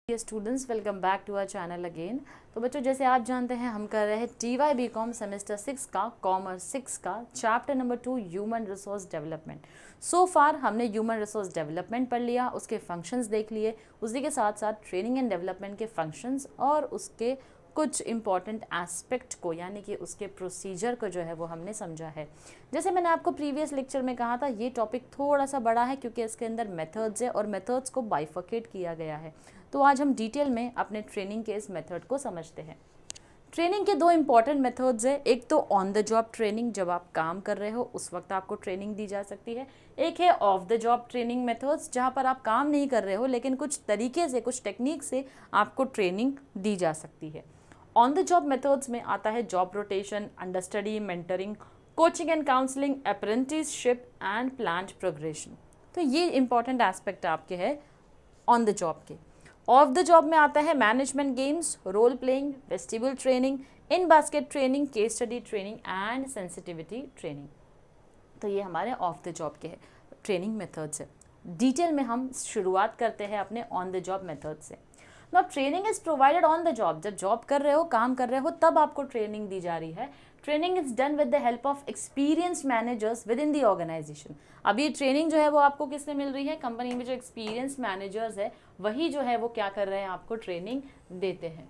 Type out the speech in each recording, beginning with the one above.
Students, welcome back to our channel again. तो बच्चों, जैसे आप जानते हैं हम कर रहे हैं TY BCom सेमेस्टर 6 का कॉमर्स 6 का chapter number 2 human resource development. So far हमने ह्यूमन रिसोर्स डेवलपमेंट पढ़ लिया, उसके फंक्शंस देख लिए, उसी के साथ साथ ट्रेनिंग एंड डेवलपमेंट के फंक्शंस और उसके कुछ इंपॉर्टेंट एस्पेक्ट को यानी कि उसके प्रोसीजर को जो है वो हमने समझा है। जैसे मैंने आपको प्रीवियस लेक्चर में कहा था, ये टॉपिक थोड़ा सा बड़ा है क्योंकि इसके अंदर मेथड्स है और मेथड्स को बाइफर्केट किया गया है। तो आज हम डिटेल में अपने ट्रेनिंग के इस मेथड को समझते हैं। ट्रेनिंग के दो इंपॉर्टेंट मेथड्स है, एक तो ऑन द जॉब ट्रेनिंग, जब आप काम कर रहे हो उस वक्त आपको ट्रेनिंग दी जा सकती है। एक है of the job training methods, जहाँ पर आप काम नहीं कर रहे हो लेकिन कुछ तरीके से, कुछ टेक्निक से आपको ट्रेनिंग दी जा सकती है। ऑन द जॉब मेथड्स में आता है job rotation, understudy, mentoring, coaching and counselling, apprenticeship and planned progression. तो ये इंपॉर्टेंट एस्पेक्ट आपके हैं ऑन द जॉब के। ऑफ द जॉब में आता है management games, role playing, vestibule training, in basket training, case study training and sensitivity training. तो ये हमारे ऑफ द जॉब के ट्रेनिंग मेथड्स है। डिटेल में हम शुरुआत करते हैं अपने ऑन द जॉब मेथड से। Now training is provided on the job, जब जॉब कर रहे हो, काम कर रहे हो, तब आपको ट्रेनिंग दी जा रही है। Training is done with the help of experienced managers within the organisation. अब ये ट्रेनिंग जो है वो आपको किससे मिल रही है? कंपनी में जो एक्सपीरियंस मैनेजर्स है वही जो है वो क्या कर रहे हैं, आपको ट्रेनिंग देते हैं।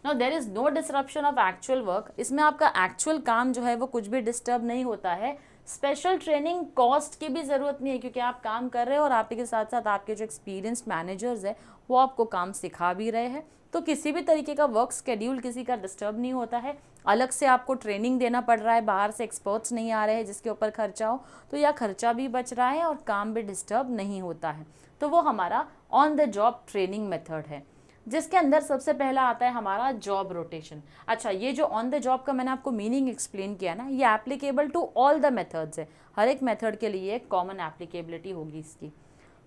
Now there is no disruption of actual work, इसमें आपका एक्चुअल काम जो है वो कुछ भी डिस्टर्ब नहीं होता है। स्पेशल ट्रेनिंग कॉस्ट की भी ज़रूरत नहीं है क्योंकि आप काम कर रहे हो और आपके साथ साथ आपके जो एक्सपीरियंस्ड मैनेजर्स है वो आपको काम सिखा भी रहे हैं। तो किसी भी तरीके का वर्क स्केड्यूल किसी का डिस्टर्ब नहीं होता है। अलग से आपको ट्रेनिंग देना पड़ रहा है, बाहर से एक्सपर्ट्स नहीं आ रहे हैं जिसके ऊपर खर्चा हो, तो यह खर्चा भी बच रहा है और काम भी डिस्टर्ब नहीं होता है। तो वो हमारा on the job training method है, जिसके अंदर सबसे पहला आता है हमारा जॉब रोटेशन। अच्छा, ये जो ऑन द जॉब का मैंने आपको मीनिंग एक्सप्लेन किया ना, ये applicable to all the methods है। हर एक मेथड के लिए एक कॉमन एप्लीकेबिलिटी होगी इसकी।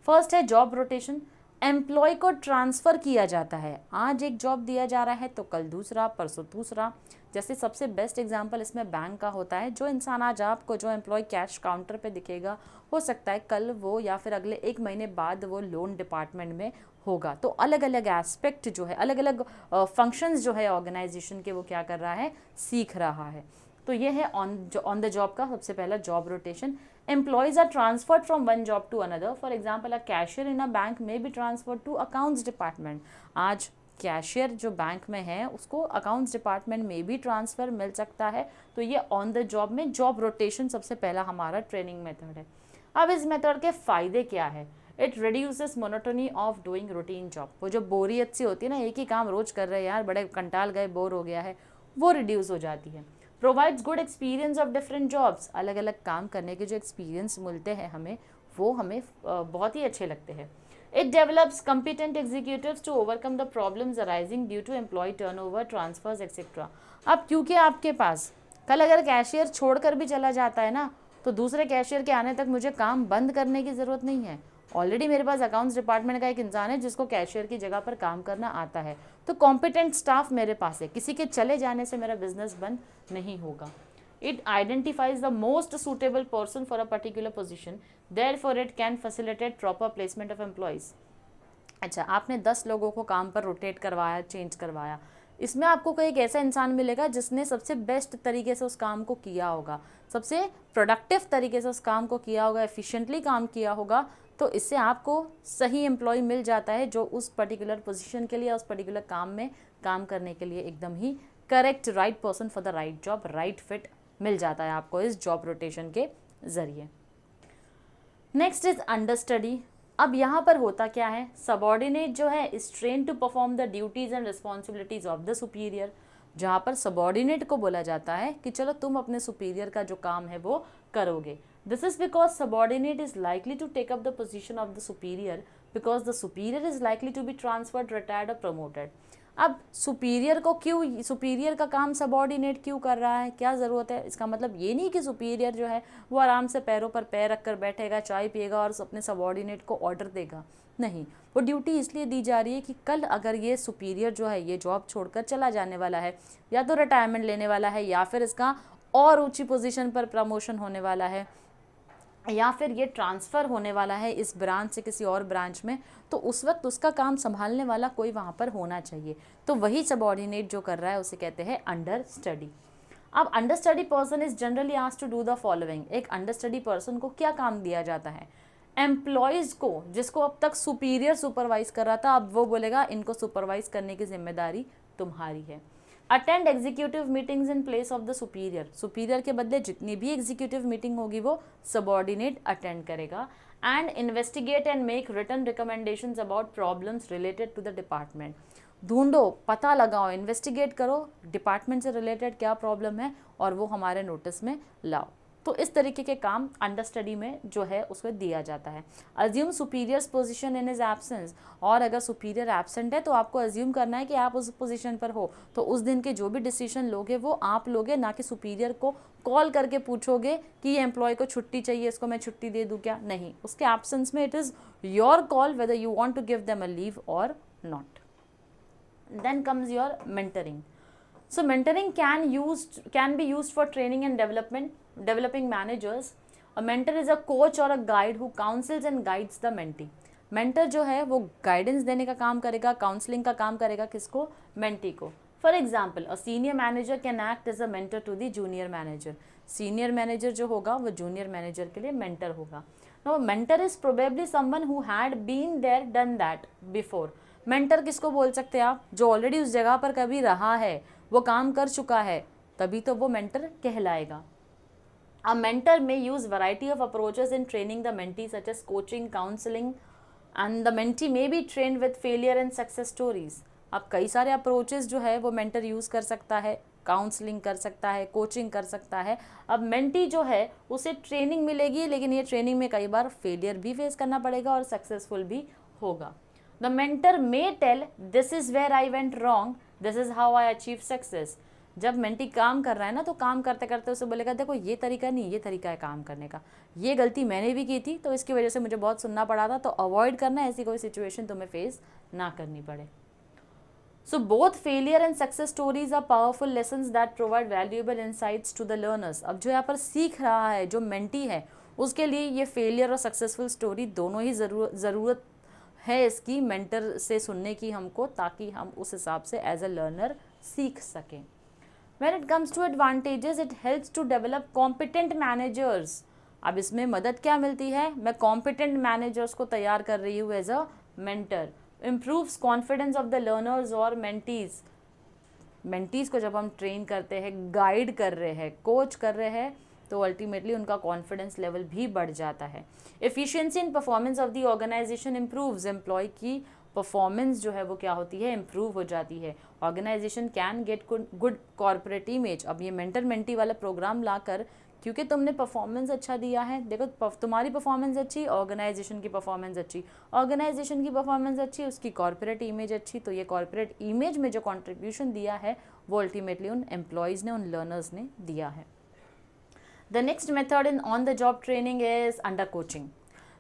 फर्स्ट है जॉब रोटेशन, एम्प्लॉय को ट्रांसफ़र किया जाता है। आज एक जॉब दिया जा रहा है तो कल दूसरा, परसों दूसरा। जैसे सबसे बेस्ट एग्जांपल इसमें बैंक का होता है। जो इंसान आज आपको, जो एम्प्लॉय कैश काउंटर पे दिखेगा, हो सकता है कल वो या फिर अगले 1 महीने बाद वो लोन डिपार्टमेंट में होगा। तो अलग अलग एस्पेक्ट जो है, अलग अलग फंक्शंस जो है ऑर्गेनाइजेशन के, वो क्या कर रहा है, सीख रहा है। तो ये है ऑन द जॉब का सबसे पहला job rotation. Employees are transferred from one job to another. For example, a cashier in a bank may be transferred to accounts department. आज कैशियर जो बैंक में है उसको अकाउंट्स डिपार्टमेंट में भी ट्रांसफ़र मिल सकता है। तो ये ऑन द जॉब में जॉब रोटेशन सबसे पहला हमारा ट्रेनिंग मेथड है। अब इस मेथड के फ़ायदे क्या है? It reduces monotony of doing routine job. वो जो बोरियत सी होती है ना, एक ही काम रोज़ कर रहे हैं यार, बड़े कंटाल गए, बोर हो गया है, वो रिड्यूस हो जाती है। Provides good experience of different jobs, अलग अलग काम करने के जो एक्सपीरियंस मिलते हैं हमें, वो हमें बहुत ही अच्छे लगते हैं। It develops competent executives to overcome the problems arising due to employee turnover, transfers etcetera. अब क्योंकि आपके पास कल अगर कैशियर छोड़कर भी चला जाता है ना, तो दूसरे कैशियर के आने तक मुझे काम बंद करने की ज़रूरत नहीं है। ऑलरेडी मेरे पास अकाउंट्स डिपार्टमेंट का एक इंसान है जिसको कैशियर की जगह पर काम करना आता है। तो कॉम्पिटेंट स्टाफ मेरे पास है, किसी के चले जाने से मेरा बिजनेस बंद नहीं होगा। It identifies the most suitable person for a particular position, therefore it can facilitate proper placement of employees. अच्छा, आपने 10 लोगों को काम पर रोटेट करवाया, चेंज करवाया, इसमें आपको कोई एक ऐसा इंसान मिलेगा जिसने सबसे बेस्ट तरीके से उस काम को किया होगा, सबसे प्रोडक्टिव तरीके से उस काम को किया होगा, एफिशिएंटली काम किया होगा। तो इससे आपको सही एम्प्लॉय मिल जाता है जो उस पर्टिकुलर पोजीशन के लिए, उस पर्टिकुलर काम में काम करने के लिए एकदम ही correct, right person for the right job, right fit मिल जाता है आपको इस जॉब रोटेशन के ज़रिए। Next is understudy. अब यहाँ पर होता क्या है, सबॉर्डिनेट जो है is train to perform the duties and responsibilities of the superior. जहाँ पर सबॉर्डिनेट को बोला जाता है कि चलो तुम अपने सुपीरियर का जो काम है वो करोगे। This is because subordinate is likely to take up the position of the superior, because the superior is likely to be transferred, retired और प्रमोटेड। अब सुपीरियर को क्यों, सुपीरियर का काम सबॉर्डिनेट क्यों कर रहा है, क्या ज़रूरत है? इसका मतलब ये नहीं कि सुपीरियर जो है वो आराम से पैरों पर पैर रख कर बैठेगा, चाय पिएगा और अपने सबॉर्डिनेट को ऑर्डर देगा। नहीं, वो ड्यूटी इसलिए दी जा रही है कि कल अगर ये सुपीरियर जो है ये जॉब छोड़कर चला जाने वाला है, या तो रिटायरमेंट लेने वाला है, या फिर इसका और ऊंची पोजीशन पर प्रमोशन होने वाला है, या फिर ये ट्रांसफ़र होने वाला है इस ब्रांच से किसी और ब्रांच में, तो उस वक्त उसका काम संभालने वाला कोई वहाँ पर होना चाहिए। तो वही सबऑर्डिनेट जो कर रहा है उसे कहते हैं अंडर स्टडी। अब understudy person is generally asked to do the following. एक अंडर स्टडी पर्सन को क्या काम दिया जाता है? एम्प्लॉयज़ को, जिसको अब तक सुपीरियर सुपरवाइज कर रहा था, अब वो बोलेगा इनको सुपरवाइज करने की जिम्मेदारी तुम्हारी है। Attend executive meetings in place of the superior. Superior के बदले जितनी भी एग्जीक्यूटिव मीटिंग होगी वो सबऑर्डिनेट अटेंड करेगा। And investigate and make written recommendations about problems related to the department. ढूंढो, पता लगाओ, इन्वेस्टिगेट करो डिपार्टमेंट से रिलेटेड क्या प्रॉब्लम है और वो हमारे नोटिस में लाओ। तो इस तरीके के काम अंडर स्टडी में जो है उसको दिया जाता है। Assume superiors position in his absence. और अगर सुपीरियर एब्सेंट है तो आपको अज्यूम करना है कि आप उस पोजीशन पर हो, तो उस दिन के जो भी डिसीजन लोगे वो आप लोगे, ना कि सुपीरियर को कॉल करके पूछोगे कि ये एम्प्लॉय को छुट्टी चाहिए, इसको मैं छुट्टी दे दूँ क्या? नहीं, उसके एब्सेंस में it is your call whether you want to give them a leave or not. Then comes your mentoring. So mentoring can be used for training and developing managers. A mentor is a coach or a guide who counsels and guides the mentee. Mentor जो है वो guidance देने का काम करेगा, counselling का काम करेगा, किसको? मेंटी को। For example, a senior manager can act as a mentor to the junior manager. Senior manager जो होगा वो जूनियर मैनेजर के लिए मेंटर होगा। Now mentor is probably someone who had been there, done that before. Mentor किसको बोल सकते हैं आप? जो ऑलरेडी उस जगह पर कभी रहा है, वो काम कर चुका है, तभी तो वो मेंटर कहलाएगा। A mentor may use variety of approaches in training the mentee such as coaching, counselling and the mentee may be trained with failure and success stories. अब कई सारे अप्रोचेस जो है वो मेंटर यूज कर सकता है, काउंसलिंग कर सकता है, कोचिंग कर सकता है। अब मेंटी जो है उसे ट्रेनिंग मिलेगी, लेकिन ये ट्रेनिंग में कई बार फेलियर भी फेस करना पड़ेगा और सक्सेसफुल भी होगा। The mentor may tell, this is where I went wrong, this is how I achieved success. जब मेंटी काम कर रहा है ना, तो काम करते करते उसे बोलेगा देखो ये तरीका नहीं, ये तरीका है काम करने का, ये गलती मैंने भी की थी तो इसकी वजह से मुझे बहुत सुनना पड़ा था, तो अवॉइड करना, ऐसी कोई सिचुएशन तुम्हें फेस ना करनी पड़े। So both failure and success stories are powerful lessons that provide valuable insights to the learners. अब जो यहाँ पर सीख रहा है, जो मेंटी है, उसके लिए ये फेलियर और सक्सेसफुल स्टोरी दोनों ही ज़रूरत है इसकी मेंटर से सुनने की हमको, ताकि हम उस हिसाब से एज अ लर्नर सीख सकें। When it comes to advantages, it helps to develop competent managers. अब इसमें मदद क्या मिलती है? मैं competent managers को तैयार कर रही हूँ as a mentor. Improves confidence of the learners और mentees. mentees को जब हम ट्रेन करते हैं, गाइड कर रहे हैं, कोच कर रहे हैं, तो अल्टीमेटली उनका कॉन्फिडेंस लेवल भी बढ़ जाता है। Efficiency in performance of the organisation improves. Employee की परफॉर्मेंस जो है वो क्या होती है? इम्प्रूव हो जाती है। Organisation can get good corporate image. अब ये मेंटर मेंटी वाला प्रोग्राम लाकर, क्योंकि तुमने परफॉर्मेंस अच्छा दिया है, देखो तुम्हारी परफॉर्मेंस अच्छी, ऑर्गेनाइजेशन की परफॉर्मेंस अच्छी, ऑर्गेनाइजेशन की परफॉर्मेंस अच्छी, उसकी कॉर्पोरेट इमेज अच्छी, तो ये कॉर्पोरेट इमेज में जो कॉन्ट्रीब्यूशन दिया है वो अल्टीमेटली उन एम्प्लॉयज़ ने, उन लर्नर्स ने दिया है। The next method in on-the-job training is under coaching.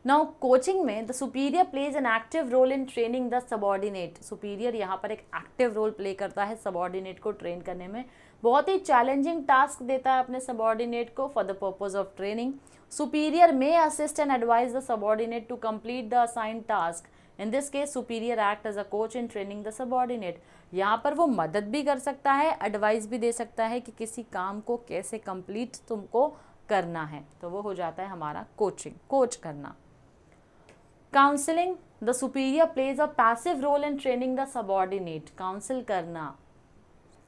Now coaching में the superior plays an active role in training the subordinate. Superior यहाँ पर एक active role play करता है subordinate को train करने में। बहुत ही challenging task देता है अपने subordinate को for the purpose of training. Superior may assist and advise the subordinate to complete the assigned task. In this case, superior act as a coach in training the subordinate. यहाँ पर वो मदद भी कर सकता है, एडवाइस भी दे सकता है कि किसी काम को कैसे कंप्लीट तुमको करना है, तो वो हो जाता है हमारा कोचिंग, कोच करना। Counselling, the superior plays a passive role in training the subordinate. Counsel करना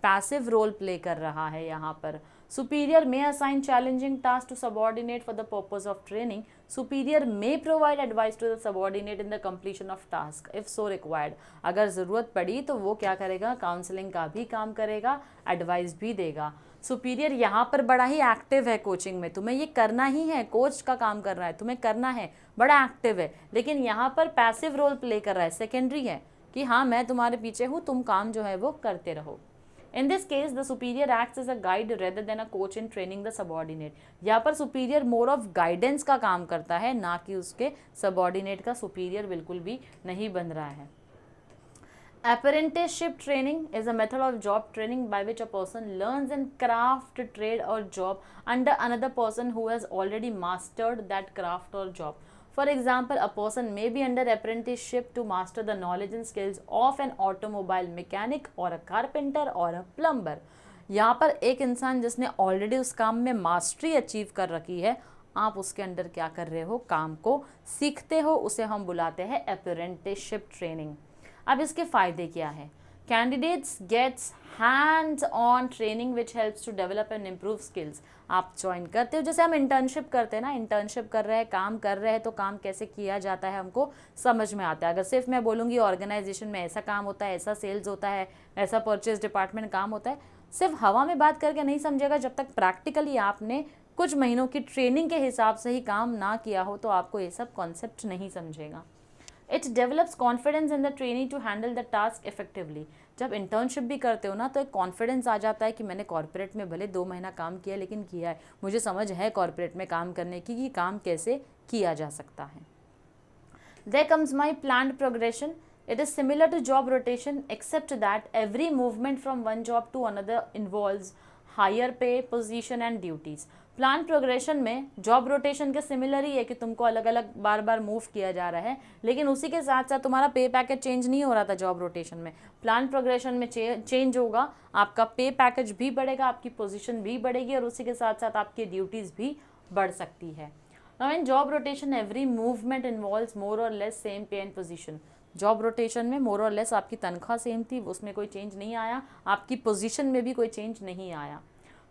पैसिव रोल प्ले कर रहा है यहाँ पर। Superior may assign challenging tasks to subordinate for the purpose of training. Superior may provide advice to the subordinate in the completion of task if so required. अगर ज़रूरत पड़ी तो वो क्या करेगा? काउंसलिंग का भी काम करेगा, एडवाइस भी देगा। सुपीरियर यहाँ पर बड़ा ही एक्टिव है कोचिंग में, तुम्हें ये करना ही है, कोच का काम कर रहा है, तुम्हें करना है, बड़ा एक्टिव है, लेकिन यहाँ पर पैसिव रोल प्ले कर रहा है, सेकेंडरी है कि हाँ मैं तुम्हारे पीछे हूँ, तुम काम जो है वो करते रहो। In this case, the superior acts as a guide rather than a coach in training the subordinate. यहाँ पर superior more of guidance का काम करता है, ना कि उसके subordinate का superior बिल्कुल भी नहीं बन रहा है। Apprenticeship training is a method of job training by which a person learns and craft, trade or job under another person who has already mastered that craft or job. For example, a person may be under apprenticeship to master the knowledge and skills of an automobile mechanic or a carpenter or a plumber. यहाँ पर एक इंसान जिसने already उस काम में mastery achieve कर रखी है, आप उसके अंडर क्या कर रहे हो, काम को सीखते हो, उसे हम बुलाते हैं अप्रेंटिसशिप ट्रेनिंग। अब इसके फ़ायदे क्या है? Candidates gets hands on training which helps to develop and improve skills. आप ज्वाइन करते हो, जैसे हम इंटर्नशिप करते हैं ना, इंटर्नशिप कर रहे हैं, काम कर रहे हैं, तो काम कैसे किया जाता है हमको समझ में आता है। अगर सिर्फ मैं बोलूँगी ऑर्गेनाइजेशन में ऐसा काम होता है, ऐसा सेल्स होता है, ऐसा परचेज डिपार्टमेंट काम होता है, सिर्फ हवा में बात करके नहीं समझेगा। जब तक प्रैक्टिकली आपने कुछ महीनों की ट्रेनिंग के हिसाब से ही काम ना किया हो तो आपको ये सब कॉन्सेप्ट नहीं समझेगा। It develops confidence in the trainee to handle the task effectively. जब इंटर्नशिप भी करते हो ना तो एक कॉन्फिडेंस आ जाता है कि मैंने कॉर्पोरेट में भले 2 महीना काम किया लेकिन किया है, मुझे समझ है कॉर्पोरेट में काम करने की कि काम कैसे किया जा सकता है। There comes my planned progression. It is similar to job rotation except that every movement from one job to another involves higher pay, position and duties. Plan progression में जॉब रोटेशन के सिमिलर ही है कि तुमको अलग अलग बार बार move किया जा रहा है, लेकिन उसी के साथ साथ तुम्हारा पे पैकेज चेंज नहीं हो रहा था जॉब रोटेशन में। प्लान प्रोग्रेशन में चेंज होगा, आपका पे पैकेज भी बढ़ेगा, आपकी पोजीशन भी बढ़ेगी और उसी के साथ साथ आपकी ड्यूटीज़ भी बढ़ सकती है। Now in job rotation every movement involves more और less same pay and position. Job rotation में मोर और लेस आपकी तनख्वाह सेम थी, उसमें कोई चेंज नहीं आया, आपकी पोजीशन में भी कोई चेंज नहीं आया।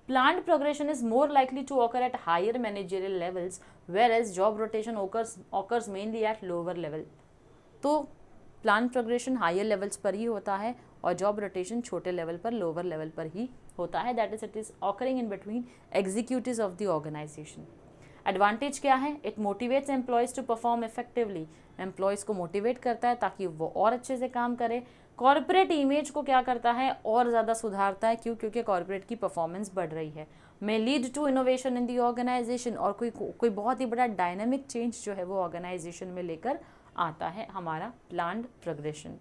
Planned progression is more likely to occur at higher managerial levels, whereas job rotation occurs mainly at lower level. तो प्लान प्रोग्रेशन हायर लेवल्स पर ही होता है और जॉब रोटेशन छोटे लेवल पर, लोअर लेवल पर ही होता है। That is it is occurring in between executives of the organisation. Advantage क्या है? It motivates employees to perform effectively. Employees को मोटिवेट करता है ताकि वो और अच्छे से काम करे। कॉर्पोरेट इमेज को क्या करता है? और ज़्यादा सुधारता है। क्यों? क्योंकि कॉर्पोरेट की परफॉर्मेंस बढ़ रही है। May lead to innovation in the organisation, और कोई बहुत ही बड़ा डायनामिक चेंज जो है वो ऑर्गेनाइजेशन में लेकर आता है हमारा प्लान्ड प्रोग्रेशन।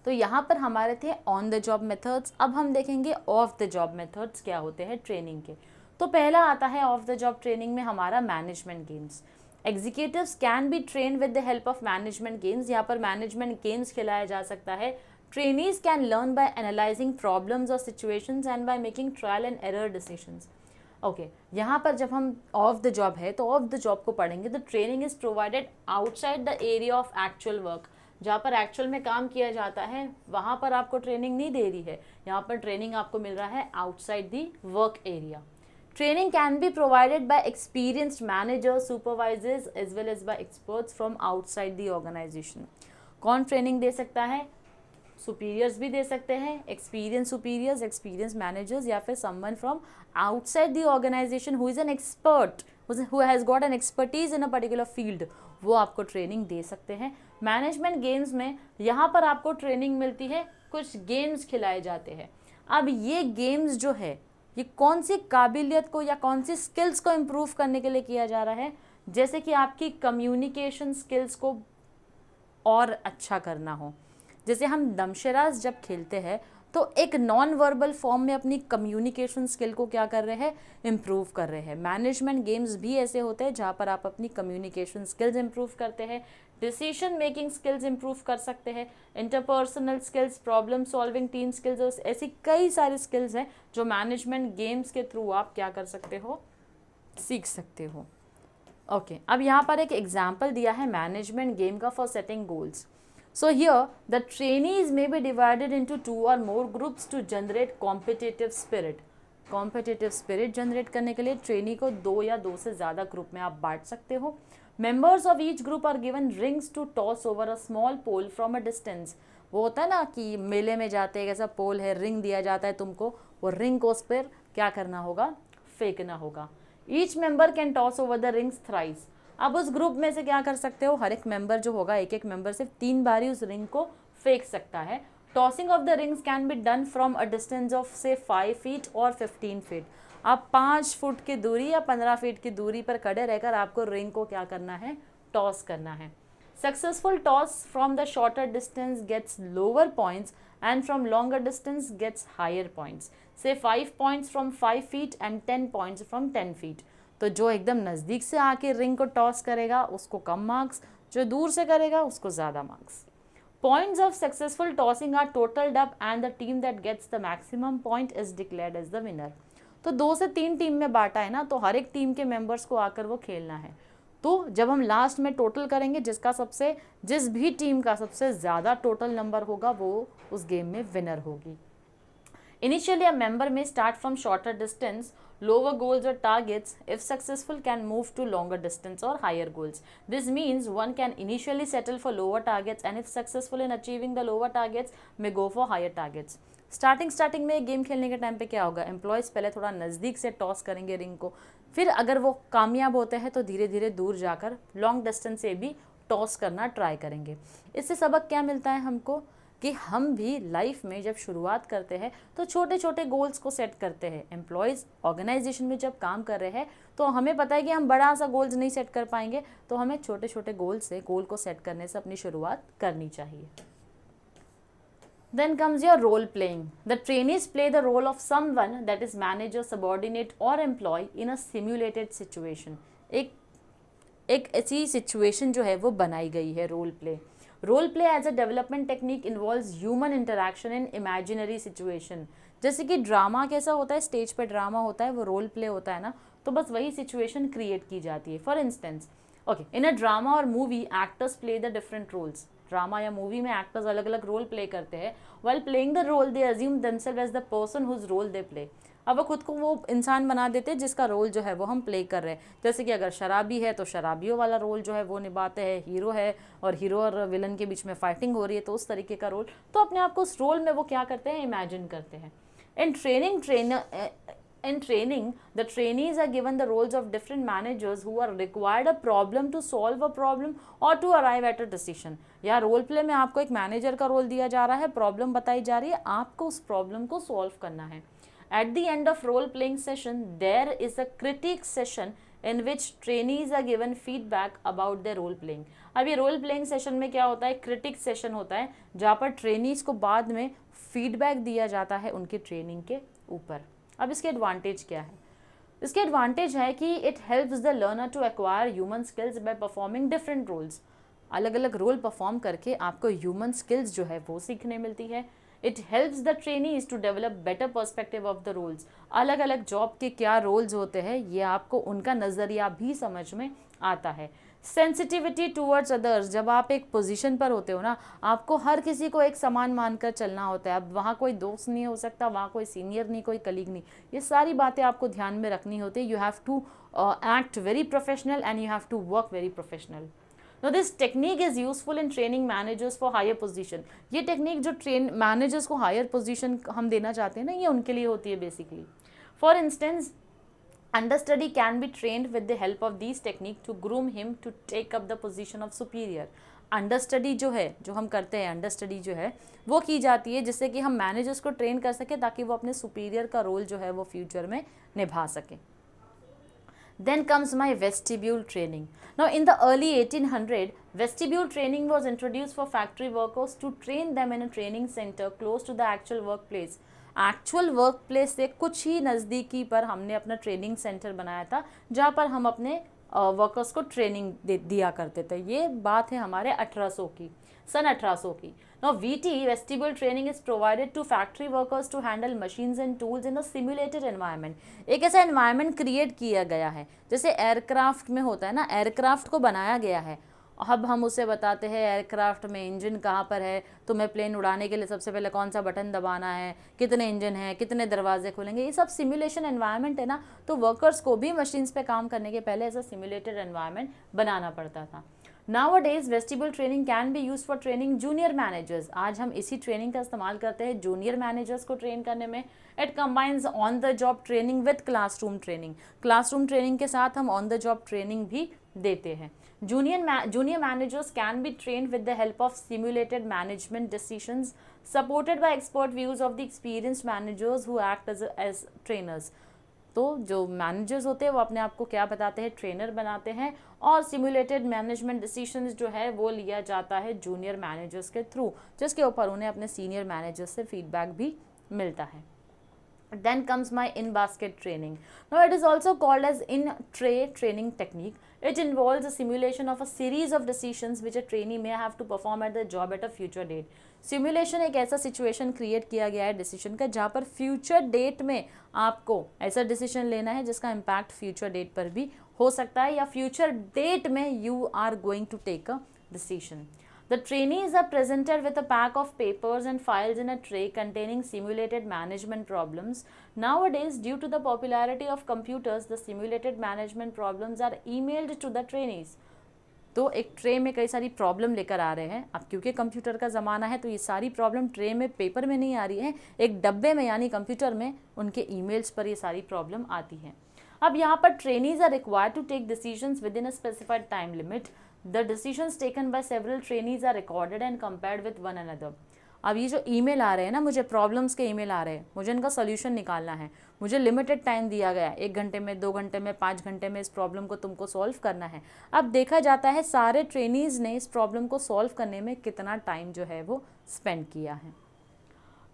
तो यहाँ पर हमारे थे ऑन द जॉब मेथड्स। अब हम देखेंगे ऑफ द जॉब मेथड्स क्या होते हैं ट्रेनिंग के। तो पहला आता है ऑफ द जॉब ट्रेनिंग में हमारा management games. Executives can be train with the help of management games. यहाँ पर मैनेजमेंट गेम्स खिलाया जा सकता है। Trainees can learn by analysing problems और situations and by making trial and error decisions. Okay, यहाँ पर जब हम ऑफ द जॉब है तो ऑफ द जॉब को पढ़ेंगे तो training is provided outside the area of actual work. जहाँ पर एक्चुअल में काम किया जाता है वहाँ पर आपको ट्रेनिंग नहीं दे रही है, यहाँ पर ट्रेनिंग आपको मिल रहा है outside the work area. Training can be provided by experienced managers, supervisors as well as by experts from outside the organization. कौन ट्रेनिंग दे सकता है? सुपीरियर्स भी दे सकते हैं, एक्सपीरियंस सुपीरियर्स, एक्सपीरियंस मैनेजर्स, या फिर someone from outside the organization who is an expert, who has got an expertise in a particular field, वो आपको ट्रेनिंग दे सकते हैं। मैनेजमेंट गेम्स में यहाँ पर आपको ट्रेनिंग मिलती है, कुछ गेम्स खिलाए जाते हैं। अब ये गेम्स जो है ये कौन सी काबिलियत को या कौन सी स्किल्स को इम्प्रूव करने के लिए किया जा रहा है? जैसे कि आपकी कम्युनिकेशन स्किल्स को और अच्छा करना हो। जैसे हम दमशराज जब खेलते हैं तो एक नॉन वर्बल फॉर्म में अपनी कम्युनिकेशन स्किल को क्या कर रहे हैं? इम्प्रूव कर रहे हैं। मैनेजमेंट गेम्स भी ऐसे होते हैं जहाँ पर आप अपनी कम्युनिकेशन स्किल्स इम्प्रूव करते हैं, डिसीजन मेकिंग स्किल्स इम्प्रूव कर सकते हैं, interpersonal skills, problem solving, team skills, ऐसी कई सारी स्किल्स हैं जो मैनेजमेंट गेम्स के थ्रू आप क्या कर सकते हो? सीख सकते हो। ओके, अब यहाँ पर एक एग्जाम्पल दिया है मैनेजमेंट गेम का for setting goals. So here the trainees may be divided into 2 or more groups to generate competitive spirit. Competitive spirit generate करने के लिए ट्रेनी को 2 या 2 से ज़्यादा ग्रुप में आप बांट सकते हो। Members of each group are given rings to toss over a small pole from a distance. वो होता है ना कि मेले में जाते हैं, ऐसा पोल है, रिंग दिया जाता है तुमको, वो रिंग को उस पर क्या करना होगा? फेंकना होगा। Each member can toss over the rings thrice. अब उस ग्रुप में से क्या कर सकते हो? हर एक मेंबर जो होगा, एक एक मेंबर सिर्फ 3 बार ही उस रिंग को फेंक सकता है। Tossing off the rings can be done from a distance of से 5 फीट और 15 फीट। आप 5 फुट की दूरी या 15 फीट की दूरी पर खड़े रहकर आपको रिंग को क्या करना है? टॉस करना है। Successful toss from the shorter distance gets lower points and from longer distance gets higher points. Say 5 points from 5 feet and 10 points from 10 feet. तो जो एकदम नज़दीक से आके रिंग को टॉस करेगा उसको कम मार्क्स, जो दूर से करेगा उसको ज़्यादा marks. Points of successful tossing are totaled up and the team that gets the maximum point is declared as the winner. तो 2 से 3 टीम में बांटा है ना, तो हर एक टीम के मेंबर्स को आकर वो खेलना है. तो जब हम लास्ट में टोटल करेंगे, जिस भी टीम का सबसे ज़्यादा टोटल नंबर होगा वो उस गेम में विनर होगी. Initially, a member may start from shorter distance, lower goals or targets. If successful, can move to longer distance or higher goals. This means one can initially settle for lower targets and if successful in achieving the lower targets, may go for higher targets. Starting में game खेलने के time पे क्या होगा, employees पहले थोड़ा नज़दीक से टॉस करेंगे रिंग को, फिर अगर वो कामयाब होते हैं तो धीरे धीरे दूर जाकर लॉन्ग डिस्टेंस से भी टॉस करना ट्राई करेंगे. इससे सबक क्या मिलता है हमको कि हम भी लाइफ में जब शुरुआत करते हैं तो छोटे छोटे गोल्स को सेट करते हैं. एम्प्लॉयज़ ऑर्गेनाइजेशन में जब काम कर रहे हैं तो हमें पता है कि हम बड़ा सा गोल्स नहीं सेट कर पाएंगे, तो हमें छोटे छोटे गोल को सेट करने से अपनी शुरुआत करनी चाहिए. Then comes your role playing. The trainees play the role of someone that is manager, subordinate or employee in a simulated situation. एक ऐसी सिचुएशन जो है वो बनाई गई है role play. Role play as a development technique involves human interaction in imaginary situation. जैसे कि ड्रामा कैसा होता है, स्टेज पे ड्रामा होता है, वो रोल प्ले होता है ना, तो बस वही सिचुएशन क्रिएट की जाती है. For instance, okay, in a drama और movie actors play the different roles. Drama या मूवी में एक्टर्स अलग अलग रोल प्ले करते हैं. While playing the role they assume themselves as the person whose role they play. अब वो खुद को वो इंसान बना देते हैं जिसका रोल जो है वो हम प्ले कर रहे हैं. जैसे कि अगर शराबी है तो शराबियों वाला रोल जो है वो निभाते हैं, हीरो है और हीरो और विलन के बीच में फाइटिंग हो रही है तो उस तरीके का रोल. तो अपने आप को उस रोल में वो क्या करते हैं, इमेजिन करते हैं. In training, the trainees are given the roles of different managers who are required a problem to solve a problem or to arrive at a decision. यहाँ रोल प्ले में आपको एक मैनेजर का रोल दिया जा रहा है, प्रॉब्लम बताई जा रही है, आपको उस प्रॉब्लम को सॉल्व करना है. At the end of role playing session, there is a critique session in which trainees are given feedback about their role playing. अब ये रोल प्लेइंग सेशन में क्या होता है, क्रिटिक सेशन होता है जहाँ पर ट्रेनीज को बाद में फीडबैक दिया जाता है उनकी ट्रेनिंग के ऊपर. अब इसके एडवांटेज क्या है, इसके एडवांटेज है कि it helps the learner to acquire human skills by performing different roles. अलग अलग रोल परफॉर्म करके आपको ह्यूमन स्किल्स जो है वो सीखने मिलती है. It helps the trainees to develop better perspective of the roles. अलग अलग जॉब के क्या रोल्स होते हैं ये आपको उनका नज़रिया भी समझ में आता है. Sensitivity towards others. जब आप एक पोजीशन पर होते हो ना, आपको हर किसी को एक समान मानकर चलना होता है. अब वहाँ कोई दोस्त नहीं हो सकता, वहाँ कोई सीनियर नहीं, कोई कलीग नहीं. ये सारी बातें आपको ध्यान में रखनी होती है. You have to act very professional and you have to work very professional. Now this technique is useful in training managers for higher position. ये टेक्निक जो मैनेजर्स को हायर पोजीशन हम देना चाहते हैं ना, ये उनके लिए होती है basically. For instance, understudy can be trained with the help of these technique to groom him to take up the position of superior. Understudy जो है, जो हम करते हैं, अंडरस्टडी जो है वो की जाती है जिससे कि हम मैनेजर्स को ट्रेन कर सकें ताकि वो अपने सुपीरियर का रोल जो है वो फ्यूचर में निभा सकें. Then comes my vestibule training. Now in the early 1800, vestibule training was introduced for factory workers to train them in a training center close to the actual workplace. Actual work place से कुछ ही नज़दीकी पर हमने अपना training centre बनाया था जहाँ पर हम अपने वर्कर्स को ट्रेनिंग दिया करते थे. ये बात है हमारे 1800 की, सन 1800 की. Now VT, vestibule training is provided to factory workers to handle machines and tools in a simulated environment. एक ऐसा environment create किया गया है जैसे एयरक्राफ्ट में होता है ना, एयरक्राफ्ट को बनाया गया है. अब हम उसे बताते हैं एयरक्राफ्ट में इंजन कहाँ पर है, तुम्हें प्लेन उड़ाने के लिए सबसे पहले कौन सा बटन दबाना है, कितने इंजन हैं, कितने दरवाजे खुलेंगे. ये सब सिमुलेशन एनवायरनमेंट है ना, तो वर्कर्स को भी मशीन्स पे काम करने के पहले ऐसा सिमुलेटेड एनवायरनमेंट बनाना पड़ता था. Nowadays, vestibule training can be used for training junior managers. आज हम इसी ट्रेनिंग का इस्तेमाल करते हैं जूनियर मैनेजर्स को ट्रेन करने में. It combines on the job training with classroom training. Classroom training के साथ हम on the job training भी देते हैं. Junior managers can be trained with the help of simulated management decisions supported by expert views of the experienced managers who act as trainers. तो जो managers होते हैं वो अपने आप को क्या बताते हैं, ट्रेनर बनाते हैं, और सिमुलेटेड मैनेजमेंट डिसीजंस जो है वो लिया जाता है जूनियर मैनेजर्स के थ्रू, जिसके ऊपर उन्हें अपने सीनियर मैनेजर्स से फीडबैक भी मिलता है. Then comes my in-basket training. Now it is also called as in-tray training technique. It involves a simulation of a series of decisions which a trainee may have to perform at the job at a future date. Simulation एक ऐसा situation create किया गया है decision का जहाँ पर future date में आपको ऐसा decision लेना है जिसका impact future date पर भी हो सकता है, या future date में you are going to take a decision. The trainees are presented with a pack of papers and files in a tray containing simulated management problems. Nowadays, due to the popularity of computers, the simulated management problems are emailed to the trainees. तो एक tray में कई सारी problem लेकर आ रहे हैं. अब क्योंकि कंप्यूटर का ज़माना है तो ये सारी प्रॉब्लम ट्रे में पेपर में नहीं आ रही है, एक डब्बे में यानी कंप्यूटर में उनके ईमेल्स पर ये सारी प्रॉब्लम आती हैं. अब यहाँ पर trainees are required to take decisions within a specified time limit. The decisions taken by several trainees are recorded and compared with one another. अब ये जो ईमेल आ रहे हैं ना, मुझे प्रॉब्लम्स के ईमेल आ रहे हैं, मुझे इनका सोल्यूशन निकालना है, मुझे लिमिटेड टाइम दिया गया है, 1 घंटे में, 2 घंटे में, 5 घंटे में इस प्रॉब्लम को तुमको सॉल्व करना है. अब देखा जाता है सारे ट्रेनीज ने इस प्रॉब्लम को सॉल्व करने में कितना टाइम जो है वो स्पेंड किया है.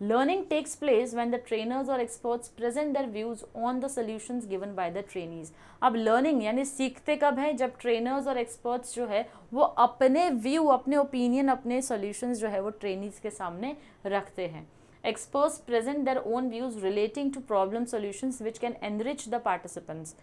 Learning takes place when the trainers or experts present their views on the solutions given by the trainees. अब learning यानी सीखते कब है, जब trainers और experts जो है वो अपने view, अपने opinion, अपने solutions जो है वो trainees के सामने रखते हैं. Experts present their own views relating to problem solutions which can enrich the participants.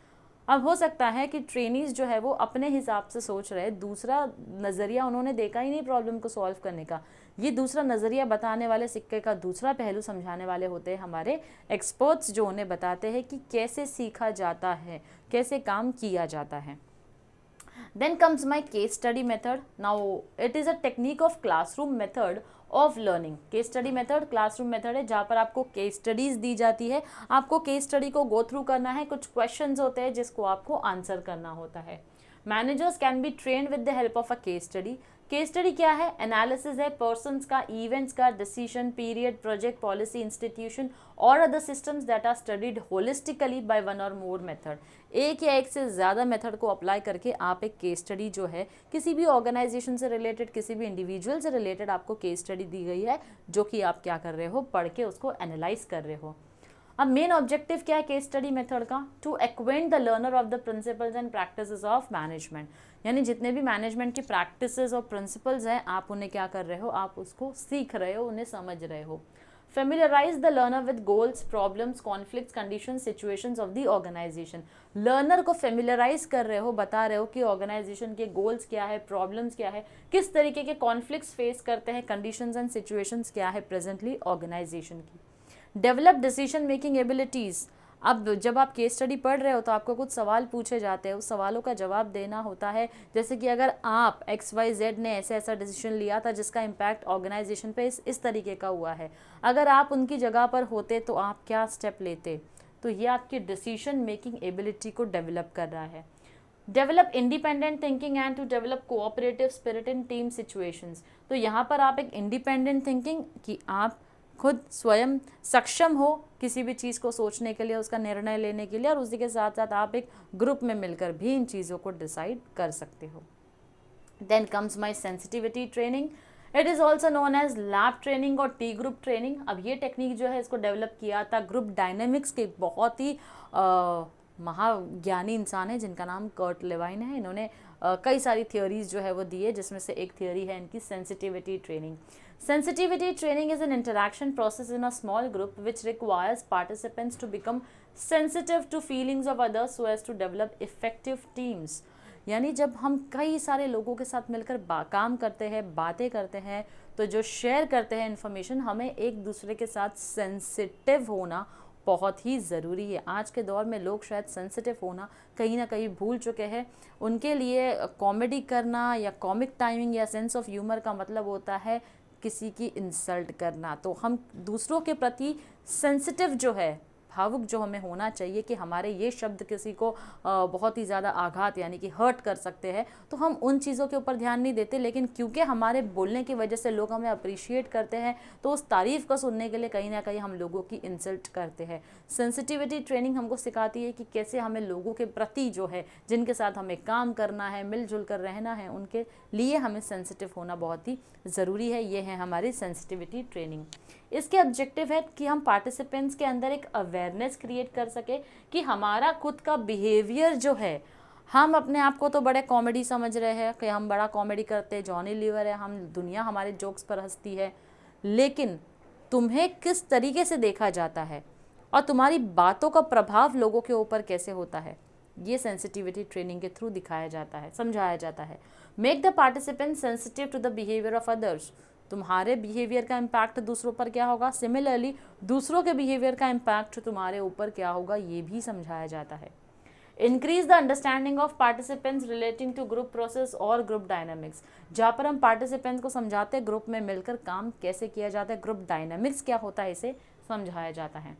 अब हो सकता है कि ट्रेनीज जो है वो अपने हिसाब से सोच रहे, दूसरा नज़रिया उन्होंने देखा ही नहीं प्रॉब्लम को सॉल्व करने का. ये दूसरा नज़रिया बताने वाले, सिक्के का दूसरा पहलू समझाने वाले होते हैं हमारे एक्सपर्ट्स, जो उन्हें बताते हैं कि कैसे सीखा जाता है, कैसे काम किया जाता है. Then comes my case study method. Now it is a technique of classroom method of learning. Case study method classroom method है जहाँ पर आपको केस स्टडीज दी जाती है, आपको केस स्टडी को गो थ्रू करना है, कुछ क्वेश्चंस होते हैं जिसको आपको आंसर करना होता है. Managers can be trained with the help of a case study. Case study क्या है? एनालिसिस है पर्सन्स का, इवेंट्स का, decision, period, project, policy, institution और other systems that are studied holistically by one और मोर मेथड. एक या एक से ज़्यादा मेथड को अप्लाई करके आप एक केस स्टडी जो है, किसी भी ऑर्गेनाइजेशन से रिलेटेड, किसी भी इंडिविजुअल से रिलेटेड आपको केस स्टडी दी गई है, जो कि आप क्या कर रहे हो, पढ़ के उसको एनालाइज कर रहे हो. अब मेन ऑब्जेक्टिव क्या है केस स्टडी मेथड का? To acquaint the learner of the principles and practices of management. यानी जितने भी मैनेजमेंट की प्रैक्टिसेस और प्रिंसिपल्स हैं, आप उन्हें क्या कर रहे हो, आप उसको सीख रहे हो, उन्हें समझ रहे हो. Familiarize the learner with goals, problems, conflicts, condition, situations of the organization. Learner को फेमिलियराइज कर रहे हो, बता रहे हो कि ऑर्गेनाइजेशन के गोल्स क्या है, प्रॉब्लम्स क्या है, किस तरीके के कॉन्फ्लिक्ट्स फेस करते हैं, कंडीशंस एंड सिचुएशंस क्या है प्रेजेंटली ऑर्गेनाइजेशन की. Develop decision making abilities. अब जब आप केस स्टडी पढ़ रहे हो तो आपको कुछ सवाल पूछे जाते हैं, उस सवालों का जवाब देना होता है. जैसे कि अगर आप XYZ ने ऐसा ऐसा डिसीजन लिया था जिसका इम्पैक्ट ऑर्गेनाइजेशन पे इस तरीके का हुआ है, अगर आप उनकी जगह पर होते तो आप क्या स्टेप लेते. तो ये आपकी डिसीजन मेकिंग एबिलिटी को डेवलप कर रहा है. Develop independent thinking and to develop cooperative spirit in team situations. तो यहाँ पर आप एक इंडिपेंडेंट थिंकिंग कि आप खुद स्वयं सक्षम हो किसी भी चीज़ को सोचने के लिए, उसका निर्णय लेने के लिए, और उसी के साथ साथ आप एक ग्रुप में मिलकर भी इन चीज़ों को डिसाइड कर सकते हो. Then comes my sensitivity training. It is also known as lab training और टी ग्रुप ट्रेनिंग. अब ये टेक्निक जो है इसको डेवलप किया था ग्रुप डायनेमिक्स के बहुत ही महाज्ञानी इंसान है जिनका नाम कर्ट लेवाइन है. इन्होंने कई सारी थियोरीज जो है वो दी है, जिसमें से एक थियोरी है इनकी sensitivity training. Sensitivity training is an interaction process in a small group which requires participants to become sensitive to feelings of others so as to develop effective teams. यानी जब हम कई सारे लोगों के साथ मिलकर काम करते हैं, बातें करते हैं, तो जो शेयर करते हैं इन्फॉर्मेशन, हमें एक दूसरे के साथ सेंसिटिव होना बहुत ही ज़रूरी है. आज के दौर में लोग शायद सेंसिटिव होना कहीं ना कहीं भूल चुके हैं. उनके लिए कॉमेडी करना या कॉमिक टाइमिंग या सेंस ऑफ ह्यूमर का मतलब होता है किसी की इंसल्ट करना. तो हम दूसरों के प्रति सेंसिटिव जो है, भावुक जो हमें होना चाहिए कि हमारे ये शब्द किसी को बहुत ही ज़्यादा आघात यानी कि हर्ट कर सकते हैं, तो हम उन चीज़ों के ऊपर ध्यान नहीं देते। लेकिन क्योंकि हमारे बोलने की वजह से लोग हमें अप्रिशिएट करते हैं, तो उस तारीफ़ को सुनने के लिए कहीं ना कहीं हम लोगों की इंसल्ट करते हैं। सेंसिटिविटी ट्रेनिंग हमको सिखाती है कि कैसे हमें लोगों के प्रति जो है, जिनके साथ हमें काम करना है, मिलजुल कर रहना है, उनके लिए हमें सेंसिटिव होना बहुत ही ज़रूरी है। ये है हमारी सेंसिटिविटी ट्रेनिंग। इसके ऑब्जेक्टिव है कि हम पार्टिसिपेंट्स के अंदर एक अवेयरनेस क्रिएट कर सके कि हमारा खुद का बिहेवियर जो है, हम अपने आप को तो बड़े कॉमेडी समझ रहे हैं कि हम बड़ा कॉमेडी करते हैं, जॉनी लीवर है, हम दुनिया हमारे जोक्स पर हंसती है, लेकिन तुम्हें किस तरीके से देखा जाता है और तुम्हारी बातों का प्रभाव लोगों के ऊपर कैसे होता है, ये सेंसिटिविटी ट्रेनिंग के थ्रू दिखाया जाता है, समझाया जाता है। Make the participant sensitive to the behaviour of others. तुम्हारे बिहेवियर का इम्पैक्ट दूसरों पर क्या होगा, सिमिलरली दूसरों के बिहेवियर का इम्पैक्ट तुम्हारे ऊपर क्या होगा, ये भी समझाया जाता है। Increase the understanding of participants relating to group process और ग्रुप डायनामिक्स। जहाँ पर हम पार्टिसिपेंट्स को समझाते हैं ग्रुप में मिलकर काम कैसे किया जाता है, ग्रुप डायनामिक्स क्या होता है, इसे समझाया जाता है।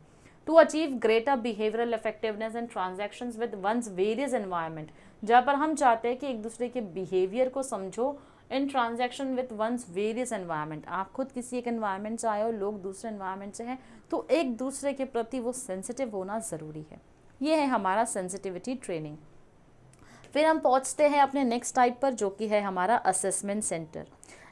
To achieve greater behavioural effectiveness and transactions with one's various environment. जहाँ पर हम चाहते हैं कि एक दूसरे के बिहेवियर को समझो in transaction with one's various environment. आप खुद किसी एक एनवायरनमेंट से आए हो, लोग दूसरे एनवायरनमेंट से हैं, तो एक दूसरे के प्रति वो सेंसिटिव होना ज़रूरी है। ये है हमारा सेंसिटिविटी ट्रेनिंग। फिर हम पहुंचते हैं अपने नेक्स्ट टाइप पर, जो कि है हमारा assessment centre.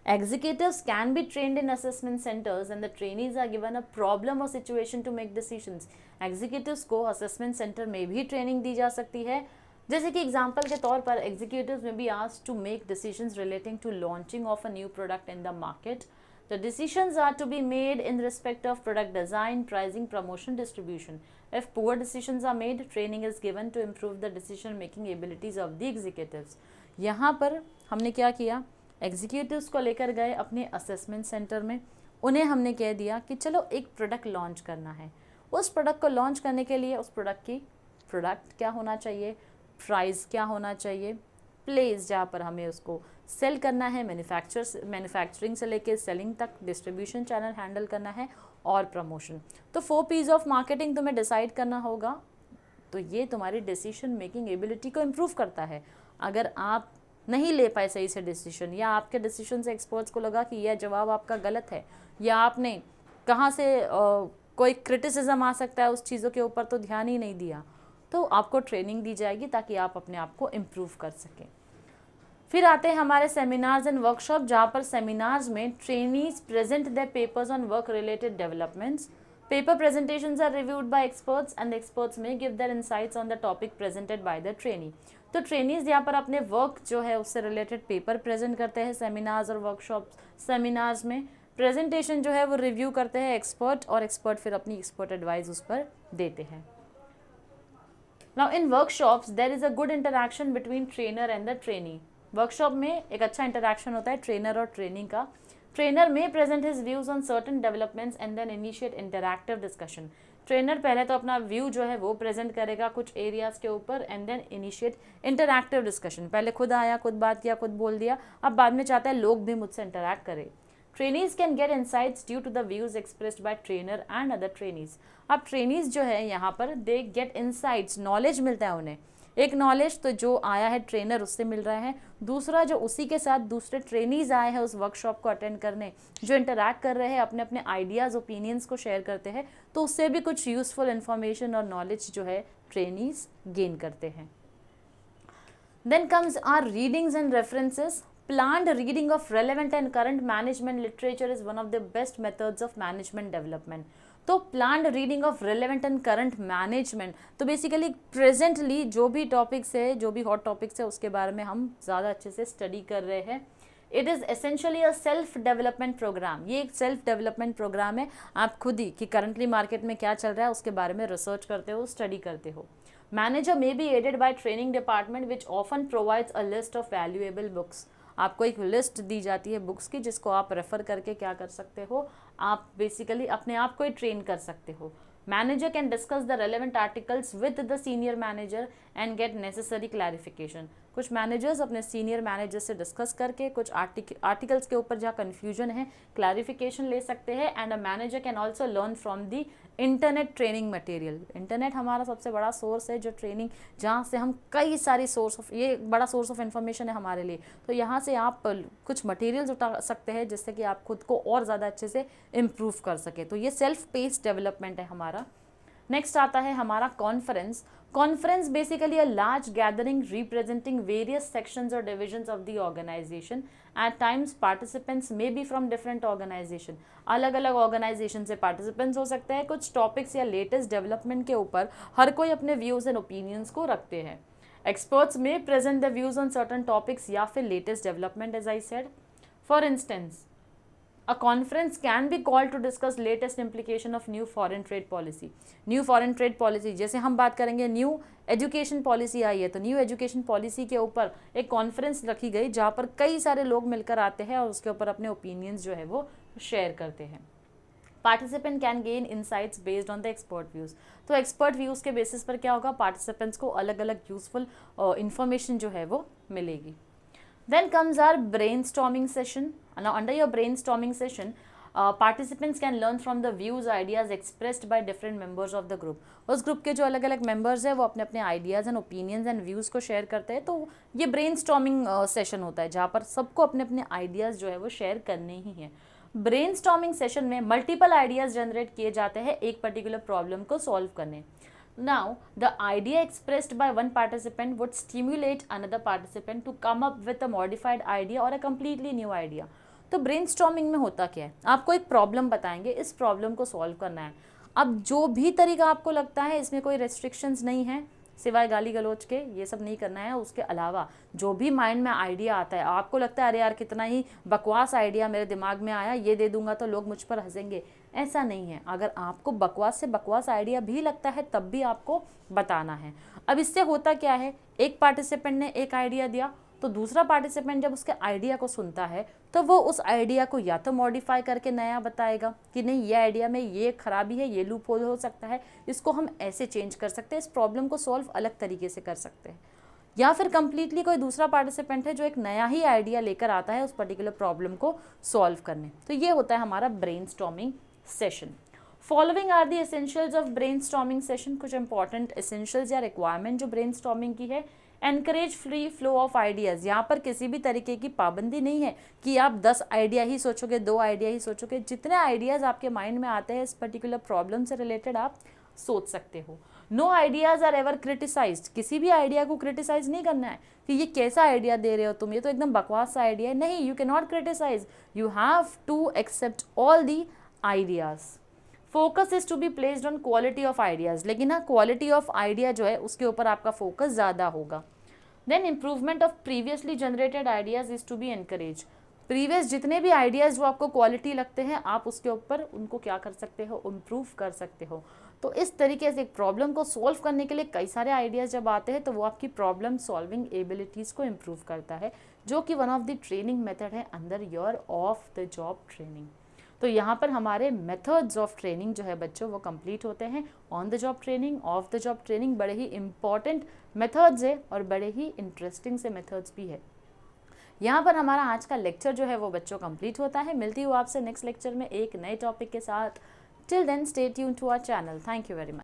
Executives can be trained in assessment centers and the trainees are given a problem or situation to make decisions. Executives को assessment center में भी ट्रेनिंग दी जा सकती है। जैसे कि एग्जाम्पल के तौर पर executives may be asked to make decisions relating to launching of a new product in the market. The decisions are to be made in respect of product design, pricing, promotion, distribution. If poor decisions are made, training is given to improve the decision making abilities of the executives. यहाँ पर हमने क्या किया, executives को लेकर गए अपने assessment centre में, उन्हें हमने कह दिया कि चलो एक प्रोडक्ट लॉन्च करना है। उस प्रोडक्ट को लॉन्च करने के लिए उस प्रोडक्ट क्या होना चाहिए, प्राइस क्या होना चाहिए, प्लेस जहाँ पर हमें उसको सेल करना है, मैन्युफैक्चरिंग से लेकर सेलिंग तक, डिस्ट्रीब्यूशन चैनल हैंडल करना है और प्रमोशन। तो 4 P's ऑफ मार्केटिंग तुम्हें डिसाइड करना होगा। तो ये तुम्हारी डिसीजन मेकिंग एबिलिटी को इम्प्रूव करता है। अगर आप नहीं ले पाए सही से डिसीजन, या आपके डिसीजन से एक्सपर्ट्स को लगा कि यह जवाब आपका गलत है, या आपने कहाँ से कोई क्रिटिसिज्म आ सकता है उस चीज़ों के ऊपर, तो ध्यान ही नहीं दिया, तो आपको ट्रेनिंग दी जाएगी ताकि आप अपने आप को इम्प्रूव कर सकें। फिर आते हैं हमारे सेमिनार्स एंड वर्कशॉप, जहाँ पर सेमिनार्स में trainees present their papers on work related developments. Paper presentations are reviewed by experts and the experts may give their insights on the topic presented by the trainee. तो trainees यहाँ पर अपने work जो है उससे related paper present करते हैं seminars और वर्कशॉप। सेमिनार्स में प्रेजेंटेशन जो है वो रिव्यू करते हैं एक्सपर्ट, और एक्सपर्ट फिर अपनी एक्सपर्ट एडवाइस उस पर देते हैं। Now in workshops there is a good interaction between trainer and the trainee. Workshop में एक अच्छा इंटरेक्शन होता है ट्रेनर और ट्रेनी का। Trainer may present his views on certain developments and then initiate interactive discussion. Trainer पहले तो अपना व्यू जो है वो प्रेजेंट करेगा कुछ एरियाज के ऊपर, and then initiate interactive discussion. पहले खुद आया, खुद बात किया, खुद बोल दिया, अब बाद में चाहता है लोग भी मुझसे इंटरैक्ट करें। Trainees can get insights due to the views expressed by trainer and other trainees. अब ट्रेनीज जो है यहाँ पर दे गेट इनसाइट्स, नॉलेज मिलता है उन्हें। एक नॉलेज तो जो आया है ट्रेनर उससे मिल रहा है, दूसरा जो उसी के साथ दूसरे ट्रेनीज आए हैं उस वर्कशॉप को अटेंड करने, जो इंटरैक्ट कर रहे हैं, अपने अपने आइडियाज़ ओपिनियंस को शेयर करते हैं, तो उससे भी कुछ यूजफुल इन्फॉर्मेशन और नॉलेज जो है ट्रेनीज गेन करते हैं। Then comes are readings and references. Planned reading of relevant and current management literature is one of the best methods of management development. तो planned reading of relevant and current management, तो basically presently जो भी topics है, जो भी hot topics है उसके बारे में हम ज़्यादा अच्छे से स्टडी कर रहे हैं। It is essentially a self development program. ये एक सेल्फ डेवलपमेंट प्रोग्राम है। आप खुद ही कि करंटली मार्केट में क्या चल रहा है उसके बारे में रिसर्च करते हो, स्टडी करते हो। Manager may be aided by training department which often provides a list of valuable books. आपको एक लिस्ट दी जाती है बुक्स की, जिसको आप रेफर करके क्या कर सकते हो, आप बेसिकली अपने आप को ही ट्रेन कर सकते हो। Manager can discuss the relevant articles with the senior manager and get necessary clarification. कुछ मैनेजर्स अपने सीनियर मैनेजर से डिस्कस करके कुछ आर्टिकल्स के ऊपर जहाँ कन्फ्यूजन है क्लैरिफिकेशन ले सकते हैं। And a manager can also learn from the internet training material. Internet हमारा सबसे बड़ा सोर्स है जो ट्रेनिंग, जहाँ से हम कई सारी सोर्स ऑफ, ये बड़ा सोर्स ऑफ इन्फॉर्मेशन है हमारे लिए। तो यहाँ से आप कुछ मटेरियल्स उठा सकते हैं जिससे कि आप खुद को और ज़्यादा अच्छे से इम्प्रूव कर सके। तो ये सेल्फ पेस्ड डेवलपमेंट है हमारा। नेक्स्ट आता है हमारा conference. Conference basically a large gathering representing various sections और divisions of the organization. At times participants may be from different organization. अलग अलग ऑर्गेनाइजेशन से पार्टिसिपेंट्स हो सकते हैं। कुछ टॉपिक्स या लेटेस्ट डेवलपमेंट के ऊपर हर कोई अपने व्यूज एंड ओपिनियंस को रखते हैं। Experts may present the views on certain topics या फिर latest development, as I said. For instance, a conference can be called to discuss latest implication of new foreign trade policy. New foreign trade policy, जैसे हम बात करेंगे new education policy आई है, तो new education policy के ऊपर एक conference रखी गई जहाँ पर कई सारे लोग मिलकर आते हैं और उसके ऊपर अपने ओपिनियंस जो है वो शेयर करते हैं। Participant can gain insights based on the expert views. तो एक्सपर्ट व्यूज़ के बेसिस पर क्या होगा, पार्टिसिपेंट्स को अलग अलग यूजफुल इंफॉर्मेशन जो है वो मिलेगी। Then comes our brainstorming session. Now, under your brainstorming session, participants can learn from the views, ideas expressed by different members of the group. उस ग्रुप के जो अलग अलग मेंबर्स हैं वो अपने अपने ideas and opinions and views को शेयर करते हैं। तो ये ब्रेनस्टॉर्मिंग सेशन होता है जहाँ पर सबको अपने अपने आइडियाज़ जो है वो शेयर करने ही हैं। ब्रेनस्टॉर्मिंग सेशन में मल्टीपल आइडियाज़ जनरेट किए जाते हैं एक पर्टिकुलर प्रॉब्लम को सॉल्व करने। Now, the idea expressed by one participant would stimulate another participant to come up with a modified idea or a completely new idea. तो brainstorming में होता क्या है, आपको एक प्रॉब्लम बताएंगे, इस प्रॉब्लम को सॉल्व करना है। अब जो भी तरीका आपको लगता है, इसमें कोई रेस्ट्रिक्शंस नहीं है सिवाय गाली गलौज के, ये सब नहीं करना है। उसके अलावा जो भी माइंड में आइडिया आता है, आपको लगता है अरे यार कितना ही बकवास आइडिया मेरे दिमाग में आया, ये दे दूंगा तो लोग मुझ पर हंसेंगे, ऐसा नहीं है। अगर आपको बकवास से बकवास आइडिया भी लगता है तब भी आपको बताना है। अब इससे होता क्या है, एक पार्टिसिपेंट ने एक आइडिया दिया तो दूसरा पार्टिसिपेंट जब उसके आइडिया को सुनता है तो वो उस आइडिया को या तो मॉडिफाई करके नया बताएगा कि नहीं ये आइडिया में ये खराबी है, ये लूप होल हो सकता है, इसको हम ऐसे चेंज कर सकते हैं, इस प्रॉब्लम को सॉल्व अलग तरीके से कर सकते हैं। या फिर कंप्लीटली कोई दूसरा पार्टिसिपेंट है जो एक नया ही आइडिया लेकर आता है उस पर्टिकुलर प्रॉब्लम को सॉल्व करने। तो ये होता है हमारा brainstorming session. Following are the essentials of brainstorming session. कुछ इंपॉर्टेंट एसेंशियल्स या रिक्वायरमेंट जो ब्रेनस्टॉर्मिंग की है। Encourage free flow of ideas. यहाँ पर किसी भी तरीके की पाबंदी नहीं है कि आप 10 आइडिया ही सोचोगे, 2 आइडिया ही सोचोगे। जितने आइडियाज़ आपके माइंड में आते हैं इस पर्टिकुलर प्रॉब्लम से रिलेटेड आप सोच सकते हो। No ideas are ever criticized. किसी भी आइडिया को क्रिटिसाइज नहीं करना है कि ये कैसा आइडिया दे रहे हो तुम, ये तो एकदम बकवास सा आइडिया है। नहीं, you can not criticize, you have to accept all the ideas. Focus is to be placed on quality of ideas. लेकिन हाँ, क्वालिटी ऑफ आइडिया जो है उसके ऊपर आपका फोकस ज़्यादा होगा। Then improvement of previously generated ideas is to be encourage. Previous जितने भी आइडियाज़ जो आपको क्वालिटी लगते हैं आप उसके ऊपर उनको क्या कर सकते हो, इम्प्रूव कर सकते हो। तो इस तरीके से एक प्रॉब्लम को सॉल्व करने के लिए कई सारे आइडियाज़ जब आते हैं तो वो आपकी प्रॉब्लम सॉल्विंग एबिलिटीज़ को इम्प्रूव करता है, जो कि one of the training method है अंदर your of the job training. तो यहाँ पर हमारे मेथड्स ऑफ ट्रेनिंग जो है बच्चों वो कंप्लीट होते हैं। On the job training, of the job training बड़े ही इंपॉर्टेंट मेथड्स है और बड़े ही इंटरेस्टिंग से मेथड्स भी है। यहाँ पर हमारा आज का लेक्चर जो है वो बच्चों कंप्लीट होता है। मिलती हूँ आपसे नेक्स्ट लेक्चर में एक नए टॉपिक के साथ। Till then stay tuned to our channel. Thank you very much.